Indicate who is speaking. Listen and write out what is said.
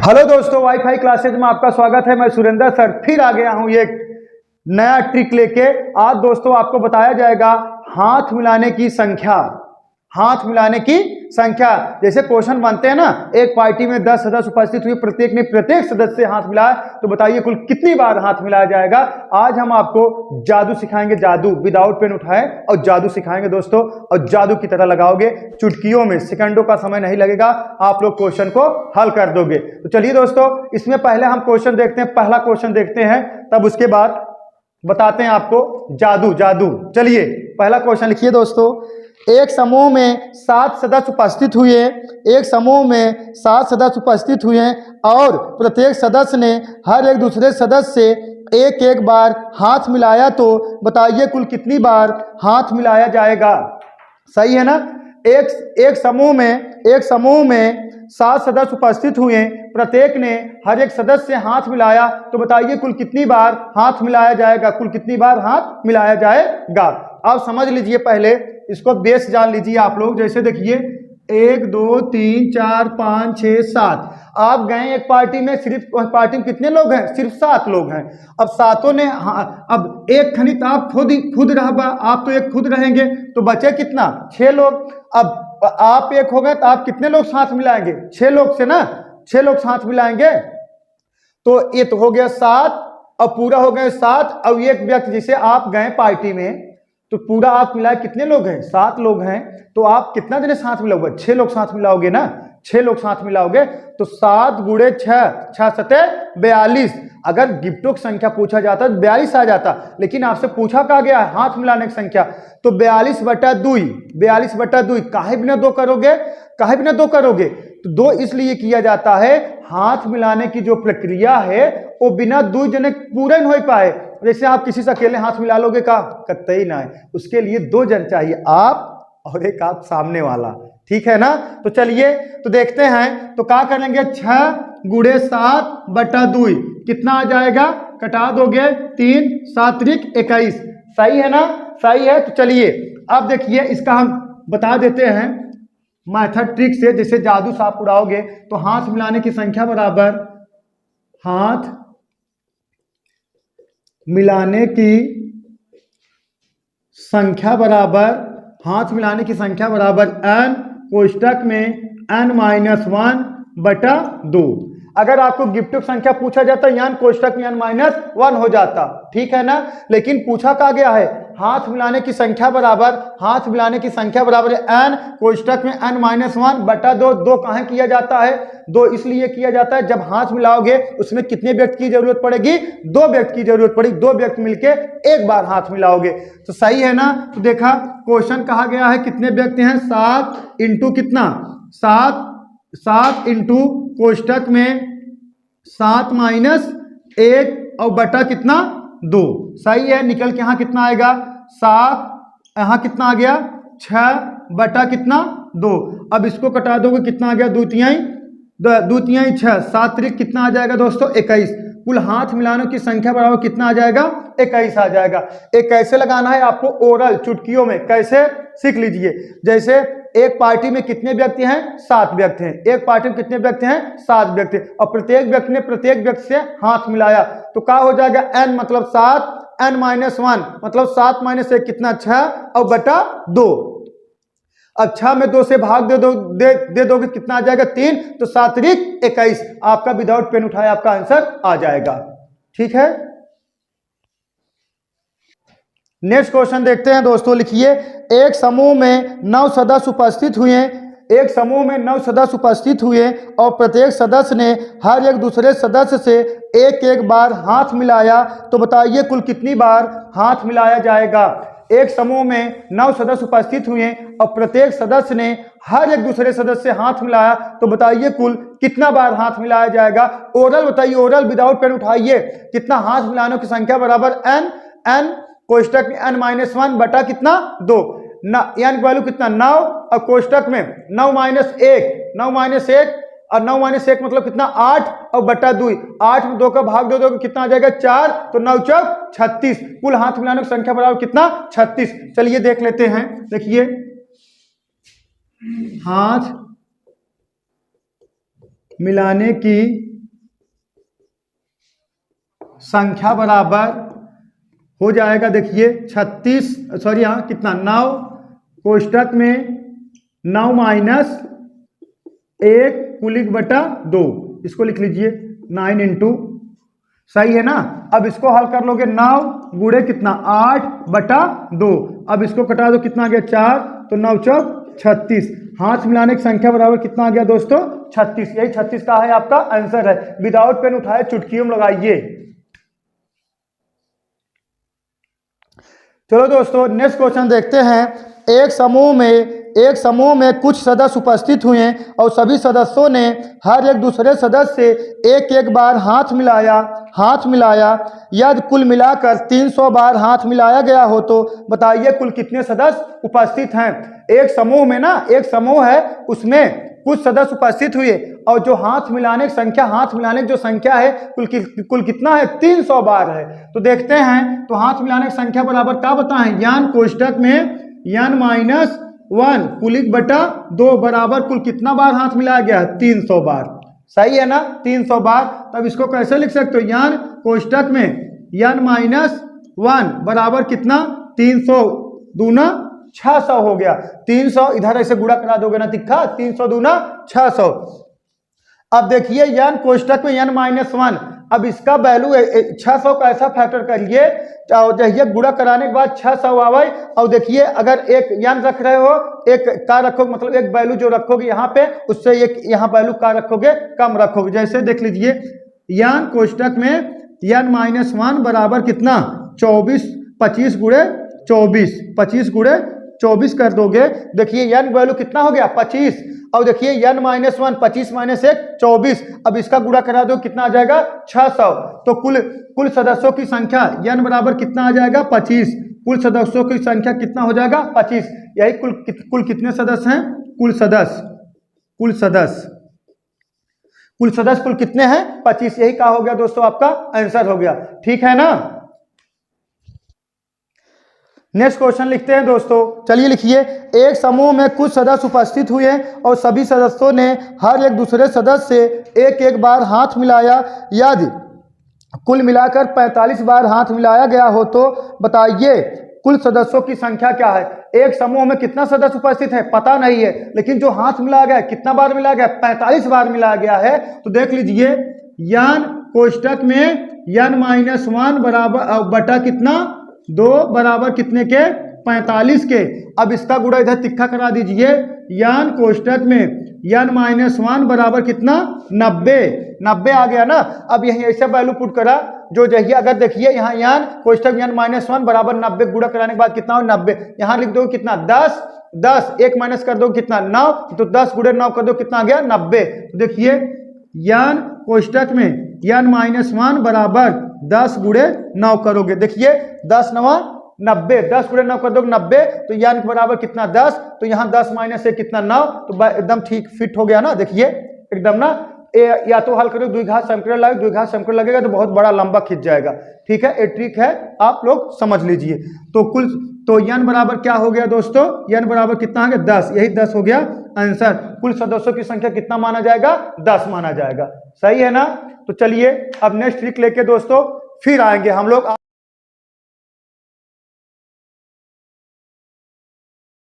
Speaker 1: Hello दोस्तों, wifi classes में आपका स्वागत है। मैं सुरेंद्र सर फिर आ गया हूं एक नया ट्रिक लेके। आज दोस्तों आपको बताया जाएगा हाथ मिलाने की संख्या। हाथ मिलाने की संख्या, जैसे क्वेश्चन बनते हैं ना, एक पार्टी में 10 सदस्य उपस्थित हुए, प्रत्येक ने प्रत्येक सदस्य से हाथ मिलाया, तो बताइए कुल कितनी बार हाथ मिलाया जाएगा। आज हम आपको जादू सिखाएंगे, जादू विदाउट पेन उठाए और जादू सिखाएंगे दोस्तों, और जादू की तरह लगाओगे, चुटकियों में, सेकंडों का समय नहीं लगेगा, आप लोग क्वेश्चन को हल कर दोगे। तो चलिए दोस्तों, इसमें पहले हम क्वेश्चन देखते हैं, पहला क्वेश्चन देखते हैं, तब उसके बाद बताते हैं आपको जादू। जादू चलिए पहला क्वेश्चन लिखिए दोस्तों। एक समूह में 7 सदस्य उपस्थित हुए, एक समूह में 7 सदस्य उपस्थित हुए और प्रत्येक सदस्य ने हर एक दूसरे सदस्य से एक एक बार हाथ मिलाया, तो बताइए कुल कितनी बार हाथ मिलाया जाएगा। सही है ना। एक समूह में 7 सदस्य उपस्थित हुए, प्रत्येक ने हर एक सदस्य से हाथ मिलाया, तो बताइए कुल कितनी बार हाथ मिलाया जाएगा। कुल कितनी बार हाथ मिलाया जाएगा। आप समझ लीजिए, पहले इसको बेस जान लीजिए आप लोग। जैसे देखिए 1 2 3 4 5 6 7, आप गए एक पार्टी में, सिर्फ पार्टी में कितने लोग हैं, सिर्फ 7 लोग हैं। अब सातों ने अब एक खनित आप खुद रह, आप तो एक खुद रहेंगे, तो बचे कितना, 6 लोग। अब आप एक हो गए तो आप कितने लोग साथ मिलाएंगे, 6 लोग से ना, 6 लोग साथ मिलाएंगे, तो ये तो हो गया 7, और पूरा हो गए 7। अब एक व्यक्ति, जैसे आप गए पार्टी में, तो पूरा आप मिलाए कितने लोग हैं, 7 लोग हैं, तो आप कितना जने साथ मिलाओगे, 6 लोग साथ मिलाओगे ना, 6 लोग साथ मिलाओगे, तो 7 गुणे 6, 6 सते 42। अगर गिफ्टों की संख्या पूछा जाता तो 42 आ जाता, लेकिन आपसे पूछा कहा गया हाथ मिलाने की संख्या, तो 42/2। 42/2 काहे बिना 2 करोगे, काहे बिना 2 करोगे, तो 2 इसलिए किया जाता है, हाथ मिलाने की जो प्रक्रिया है वो बिना 2 जने पूरे नहीं हो पाए। जैसे आप किसी से अकेले हाथ मिला लोगे का, कतई ना है, उसके लिए 2 जन चाहिए, आप और एक आप सामने वाला, ठीक है ना। तो चलिए तो देखते हैं, तो क्या करेंगे, 6 गुणे 7/2 कितना आ जाएगा, कटा दोगे 3 7 21। सही है ना, सही है। तो चलिए अब देखिए, इसका हम बता देते हैं मैथड ट्रिक से। जैसे जादू से आप उड़ाओगे, तो हाथ मिलाने की संख्या बराबर, हाथ मिलाने की संख्या बराबर, हाथ मिलाने की संख्या बराबर n कोष्टक में n-1/2। अगर आपको गिफ्ट की संख्या पूछा जाता n कोष्टक में n-1 हो जाता, ठीक है ना। लेकिन पूछा क्या गया है, हाथ मिलाने की संख्या बराबर, हाथ मिलाने की संख्या बराबर n कोष्टक में n-1/2। 2 कहाँ किया जाता है, 2 इसलिए किया जाता है, जब हाथ मिलाओगे उसमें कितने व्यक्ति की जरूरत पड़ेगी, 2 व्यक्ति की जरूरत पड़ेगी। 2 व्यक्ति मिलके एक बार हाथ मिलाओगे, तो सही है ना। तो देखा क्वेश्चन कहा गया है कितने व्यक्ति हैं, 7 इंटू कितना, 7 इंटू कोष्टक में 7 - 1 और बटा कितना, 2। सही है। निकल के यहाँ कितना आएगा, 7, यहाँ कितना आ गया, 6 बटा कितना, 2। अब इसको कटा दोगे, कितना आ गया, 2 तिहाई 6, 7 त्रिक कितना आ जाएगा दोस्तों, 21। कुल हाथ मिलाने की संख्या बराबर कितना आ जाएगा, 21 आ जाएगा। एक कैसे लगाना है आपको, ओरल चुटकियों में, कैसे सीख लीजिए। जैसे एक पार्टी में कितने व्यक्ति हैं, 7 व्यक्ति हैं। एक पार्टी में कितने व्यक्ति हैं, 7 व्यक्ति, और प्रत्येक व्यक्ति ने प्रत्येक व्यक्ति से हाथ मिलाया, तो क्या हो जाएगा, n मतलब 7, n-1 मतलब 7 - 1 कितना, 6 और बटा 2। अब 6 में 2 से भाग दे दोगे, कितना आ जाएगा, 3, तो 7 त्रिक 21। आपका विदाउट पेन उठाए आपका आंसर आ जाएगा, ठीक है। नेक्स्ट क्वेश्चन देखते हैं दोस्तों। लिखिए, एक समूह में 9 सदस्य उपस्थित हुए, एक समूह में 9 सदस्य उपस्थित हुए और प्रत्येक सदस्य ने हर एक दूसरे सदस्य से एक एक बार हाथ मिलाया, तो बताइए कुल कितनी बार हाथ मिलाया जाएगा। एक समूह में 9 सदस्य उपस्थित हुए और प्रत्येक सदस्य ने हर एक दूसरे सदस्य से हाथ मिलाया, तो बताइए कुल कितना बार हाथ मिलाया जाएगा। ओरल बताइए, ओरल विदाउट पेन उठाइए, कितना हाथ मिलाने की संख्या बराबर n कोष्टक में n-1 बटा कितना, 2। n की वैल्यू कितना, 9, और कोष्टक में 9 - 1 और 9 - 1 मतलब कितना, 8 और बटा 2। 8 में 2 का भाग दे दोगे, कितना आ जाएगा, 4, तो 9 × 4 = 36। कुल हाथ मिलाने की संख्या बराबर कितना, 36। चलिए देख लेते हैं। देखिए, हाथ मिलाने की संख्या बराबर हो जाएगा, देखिए 36, सॉरी हाँ कितना 9 कोष्टक में 9 माइनस 1 कुल 1/2, इसको लिख लीजिए 9 इंटू, सही है ना। अब इसको हल कर लोगे 9 गुणे कितना 8/2, अब इसको कटा दो कितना आ गया 4, तो 9 चौक 36। हाथ मिलाने की संख्या बराबर कितना आ गया दोस्तों 36। यही 36 का है आपका आंसर है। विदाउट पेन उठाए चुटकियों में लगाइए। चलो दोस्तों नेक्स्ट क्वेश्चन देखते हैं। एक समूह में कुछ सदस्य उपस्थित हुए और सभी सदस्यों ने हर एक दूसरे सदस्य से एक एक बार हाथ मिलाया। यदि कुल मिलाकर 300 बार हाथ मिलाया गया हो तो बताइए कुल कितने सदस्य उपस्थित हैं। एक समूह में ना, एक समूह है उसमें कुछ सदस्य उपस्थित हुए और जो हाथ मिलाने की जो संख्या है कुल कितना है 300 बार है। तो देखते हैं, तो हाथ मिलाने की संख्या बराबर क्या बताएं, यान कोष्टक में n माइनस 1 कुल 1/2 बराबर कुल कितना बार हाथ मिलाया गया है 300 बार, सही है ना 300 बार। तब इसको कैसे लिख सकते हो, यान कोष्टक में n माइनस 1 बराबर कितना 300 दूना 600 हो गया। 300 इधर ऐसे गुणा करा दोगे ना तिक्का, 300 दूना 600। अब देखिए यान कोष्टक में n माइनस 1, अब इसका वैल्यू 600 का ऐसा फैक्टर करिए चाहिए गुणा कराने के बाद 600 आवे। और देखिए अगर एक यान रख रहे हो, एक का रखोगे मतलब एक वैल्यू जो रखोगे यहाँ पे उससे एक यहाँ वैल्यू का रखोगे कम रखोगे। जैसे देख लीजिए यान कोष्टक में n माइनस 1 बराबर कितना 25 गुणे 24 कर दोगे। देखिए n वैल्यू कितना हो गया 25, और देखिए n माइनस 1 25 माइनस 1 24, अब इसका गुणा करा दो कितना आ जाएगा 600। तो कुल सदस्यों की संख्या n बराबर कितना आ जाएगा 25, कुल सदस्यों की संख्या कितना हो जाएगा 25। यही कुल कितने सदस्य हैं, कुल सदस्य कुल कितने हैं 25। यही क्या हो गया दोस्तों आपका आंसर हो गया, ठीक है ना। नेक्स्ट क्वेश्चन लिखते हैं दोस्तों, चलिए लिखिए। एक समूह में कुछ सदस्य उपस्थित हुए और सभी सदस्यों ने हर एक दूसरे सदस्य से एक एक बार हाथ मिलाया। यदि कुल मिलाकर 45 बार हाथ मिलाया गया हो तो बताइए कुल सदस्यों की संख्या क्या है। एक समूह में कितना सदस्य उपस्थित है पता नहीं है, लेकिन जो हाथ मिलाया गया कितना बार मिलाया गया 45 बार मिलाया गया है। तो देख लीजिए यान कोष्टक में n माइनस 1 बराबर बटा कितना 2 बराबर कितने के 45 के। अब इसका गुणा इधर तिक्का करा दीजिए, यान कोष्टक में n माइनस 1 बराबर कितना 90 आ गया ना। अब यही ऐसे वैल्यू पुट करा जो जहिए, अगर देखिए यहाँ यान कोष्टक n माइनस 1 बराबर 90 गुणा कराने के बाद कितना हो 90, यहाँ लिख दो कितना 10 1 माइनस कर दो कितना 9, तो 10 गुणे 9 कर दो कितना आ गया 90। तो देखिए यान कोष्टक में n माइनस 1 बराबर 10 गुणे 9 करोगे, देखिए 10 9 90, 10 गुणे 9 कर दो 90, तो यान के बराबर कितना 10, तो यहाँ 10 माइनस से कितना 9, तो एकदम ठीक फिट हो गया ना। देखिए एकदम ना, या तो हल करो द्विघात समीकरण लगेगा तो बहुत बड़ा लंबा खिंच जाएगा, ठीक है। ये ट्रिक है, आप लोग समझ लीजिए। तो n बराबर क्या हो गया दोस्तों, n बराबर कितना हो गया 10, यही 10 हो गया आंसर। कुल सदस्यों की संख्या कितना माना जाएगा 10 माना जाएगा, सही है ना। तो चलिए अब नेक्स्ट ट्रिक लेके दोस्तों फिर आएंगे हम लोग।